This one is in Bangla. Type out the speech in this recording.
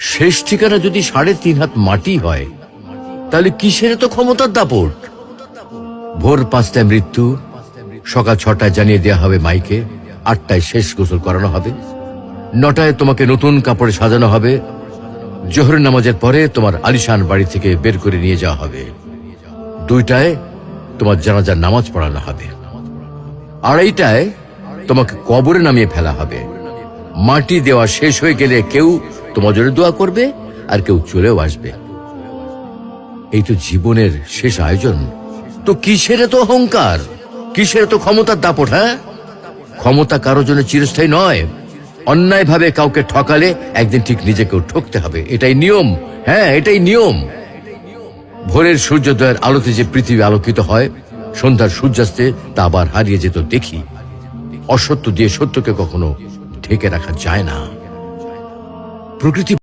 শেষ ঠিকানা যদি 3.5 হাত মাটি হয়, তাহলে কিসের তো ক্ষমতার দাপট? ভোর 5টায় মৃত্যু, সকাল 6টায় জানিয়ে দেওয়া হবে মাইকে, 8টায় শেষ গোসল করানো হবে, 9টায় তোমাকে নতুন কাপড়ে সাজানো হবে, জোহরের নামাজের পরে তোমার আলিশান বাড়ি থেকে বের করে নিয়ে যাওয়া হবে, 2টায় তোমার জানাজার নামাজ পড়ানো হবে, 2:30টায় তোমাকে কবরে নামিয়ে ফেলা হবে। মাটি দেওয়া শেষ হয়ে গেলে কেউ তোমার জন্য দোয়া করবে, আর কেউ চলেও আসবে। এই তো জীবনের শেষ আয়োজন। তো কিসের তো অহংকার, কিসের তো ক্ষমতার দাপট? হ্যাঁ, ক্ষমতা কারোর জন্য চিরস্থায়ী নয়। অন্যায় ভাবে কাউকে ঠকালে একদিন ঠিক নিজেকেও ঠকতে হবে, এটাই নিয়ম। হ্যাঁ, এটাই নিয়ম। ভোরের সূর্যোদয়ের আলোতে যে পৃথিবী আলোকিত হয়, সন্ধ্যার সূর্যাস্তে তা আবার হারিয়ে যেত দেখি। অসত্য দিয়ে সত্যকে কখনো ঢেকে রাখা যায় না। প্রকৃতি